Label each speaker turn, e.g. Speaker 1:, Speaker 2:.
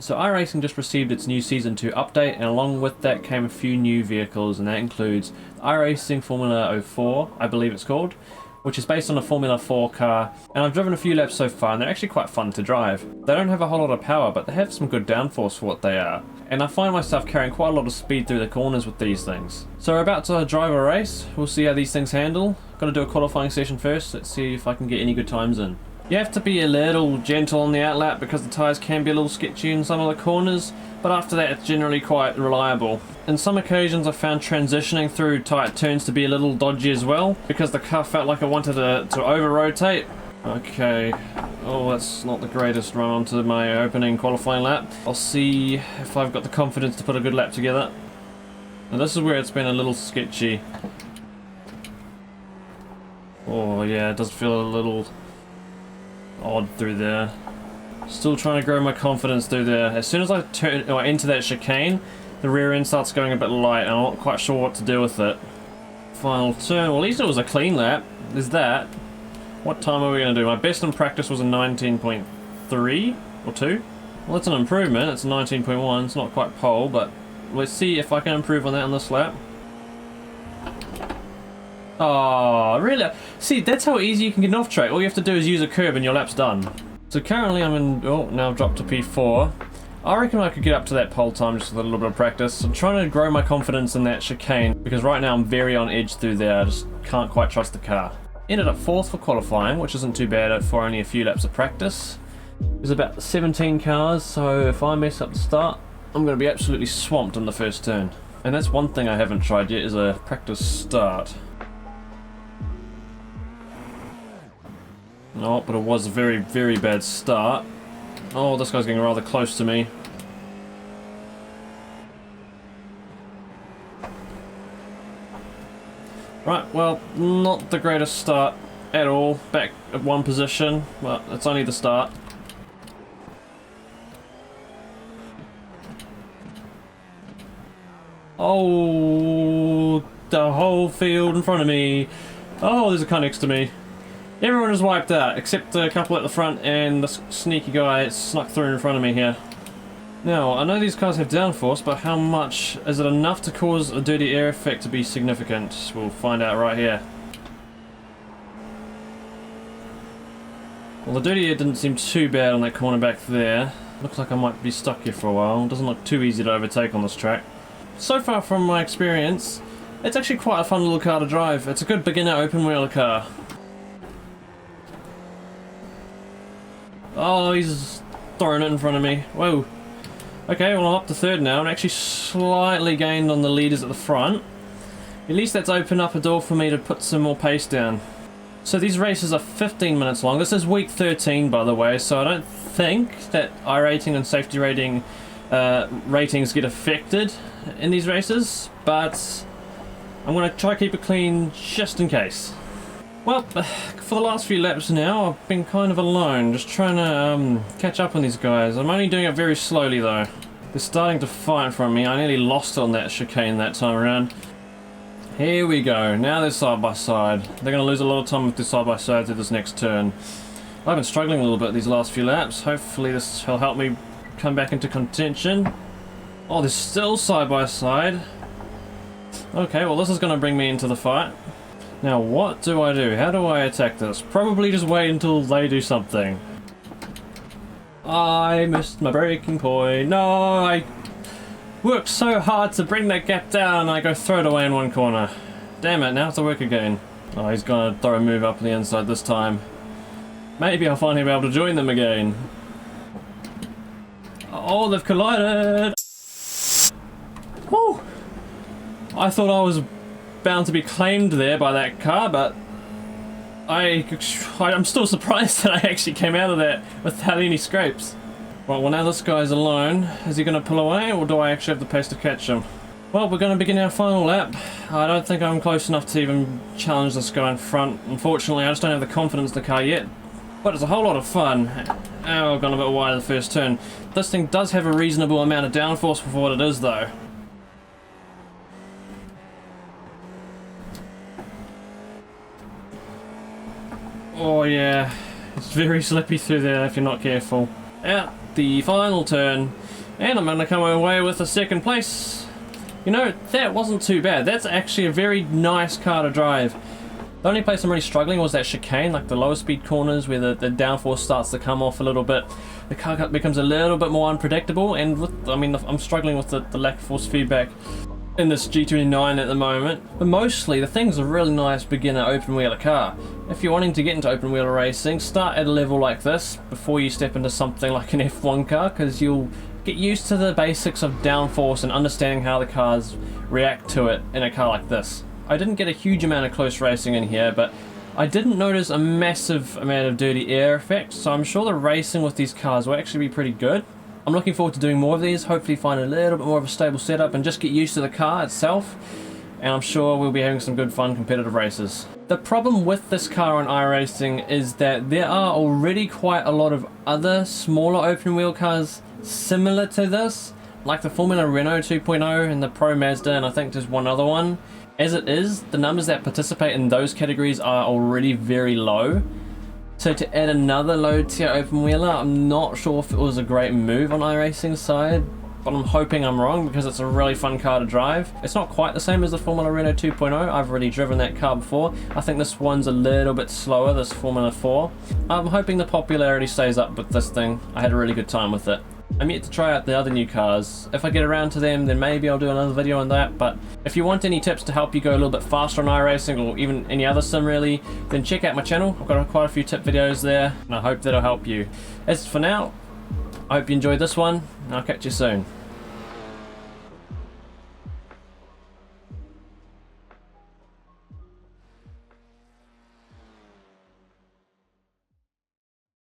Speaker 1: So iRacing just received its new Season 2 update, and along with that came a few new vehicles, and that includes iRacing Formula 04, I believe it's called, which is based on a Formula 4 car, and I've driven a few laps so far and they're actually quite fun to drive. They don't have a whole lot of power, but they have some good downforce for what they are, and I find myself carrying quite a lot of speed through the corners with these things. So we're about to drive a race, we'll see how these things handle. Gonna do a qualifying session first, let's see if I can get any good times in. You have to be a little gentle on the outlap because the tyres can be a little sketchy in some of the corners, but after that it's generally quite reliable. In some occasions I found transitioning through tight turns to be a little dodgy as well, because the car felt like it wanted to over-rotate. Okay, oh that's not the greatest run onto my opening qualifying lap. I'll see if I've got the confidence to put a good lap together. And this is where it's been a little sketchy. Oh yeah, it does feel a little odd through there. Still trying to grow my confidence through there. As soon as I turn or enter that chicane, the rear end starts going a bit light and I'm not quite sure what to do with it. Final turn, well at least it was a clean lap. There's that. What time are we going to do? My best in practice was a 19.3 or 2. Well that's an improvement, it's a 19.1, it's not quite pole, but let's see if I can improve on that on this lap. Oh, really? See, that's how easy you can get off track. All you have to do is use a curb and your lap's done. So currently I'm in, oh, now I've dropped to P4. I reckon I could get up to that pole time just with a little bit of practice. I'm trying to grow my confidence in that chicane because right now I'm very on edge through there. I just can't quite trust the car. Ended up 4th for qualifying, which isn't too bad for only a few laps of practice. There's about 17 cars, so if I mess up the start, I'm going to be absolutely swamped on the first turn. And that's one thing I haven't tried yet, is a practice start. Oh, but it was a very, very bad start. Oh, this guy's getting rather close to me. Right, well, not the greatest start at all. Back at one position, but it's only the start. Oh, the whole field in front of me. Oh, there's a car next to me. Everyone is wiped out, except a couple at the front and the sneaky guy snuck through in front of me here. Now, I know these cars have downforce, but how much? Is it enough to cause a dirty air effect to be significant? We'll find out right here. Well, the dirty air didn't seem too bad on that corner back there. Looks like I might be stuck here for a while. Doesn't look too easy to overtake on this track. So far from my experience, it's actually quite a fun little car to drive. It's a good beginner open-wheeler car. Oh, he's throwing it in front of me. Whoa. Okay, well I'm up to 3rd now, and actually slightly gained on the leaders at the front. At least that's opened up a door for me to put some more pace down. So these races are 15 minutes long. This is week 13, by the way, so I don't think that iRating and safety rating ratings get affected in these races, but I'm going to try to keep it clean just in case. Well, for the last few laps now, I've been kind of alone, just trying to catch up on these guys. I'm only doing it very slowly though. They're starting to fight from me. I nearly lost on that chicane that time around. Here we go, now they're side by side. They're going to lose a lot of time with this side by side through this next turn. I've been struggling a little bit these last few laps. Hopefully this will help me come back into contention. Oh, they're still side by side. Okay, well this is going to bring me into the fight. Now what do I do? How do I attack this? Probably just wait until they do something. I missed my braking point. No, I worked so hard to bring that gap down and I go throw it away in one corner. Damn it, now it's to work again. Oh, he's gonna throw a move up the inside this time. Maybe I'll finally be able to join them again. Oh, they've collided! Woo! I thought I was bound to be claimed there by that car, but I'm still surprised that I actually came out of that without any scrapes. Right, well now this guy's alone. Is he going to pull away, or do I actually have the pace to catch him? Well, we're going to begin our final lap. I don't think I'm close enough to even challenge this guy in front. Unfortunately, I just don't have the confidence in the car yet. But it's a whole lot of fun. Oh, I've gone a bit wide the first turn. This thing does have a reasonable amount of downforce for what it is, though. Oh yeah, it's very slippy through there if you're not careful. Out the final turn, and I'm going to come away with a second place. You know, that wasn't too bad. That's actually a very nice car to drive. The only place I'm really struggling was that chicane, like the lower speed corners where the downforce starts to come off a little bit. The car becomes a little bit more unpredictable, and I'm struggling with the lack of force feedback in this G29 at the moment. But mostly, the thing's a really nice beginner open wheeler car. If you're wanting to get into open wheeler racing, start at a level like this before you step into something like an F1 car, because you'll get used to the basics of downforce and understanding how the cars react to it in a car like this. I didn't get a huge amount of close racing in here, but I didn't notice a massive amount of dirty air effects, so I'm sure the racing with these cars will actually be pretty good. I'm looking forward to doing more of these, hopefully find a little bit more of a stable setup and just get used to the car itself, and I'm sure we'll be having some good fun competitive races. The problem with this car on iRacing is that there are already quite a lot of other smaller open wheel cars similar to this, like the Formula Renault 2.0 and the Pro Mazda, and I think there's one other one. As it is, the numbers that participate in those categories are already very low. So to add another low tier open wheeler, I'm not sure if it was a great move on iRacing's side, but I'm hoping I'm wrong because it's a really fun car to drive. It's not quite the same as the Formula Renault 2.0, I've already driven that car before. I think this one's a little bit slower, this Formula 4. I'm hoping the popularity stays up with this thing. I had a really good time with it. I'm yet to try out the other new cars. If I get around to them, then maybe I'll do another video on that, but if you want any tips to help you go a little bit faster on iRacing, or even any other sim really, then check out my channel. I've got quite a few tip videos there, and I hope that'll help you. As for now, I hope you enjoyed this one, and I'll catch you soon.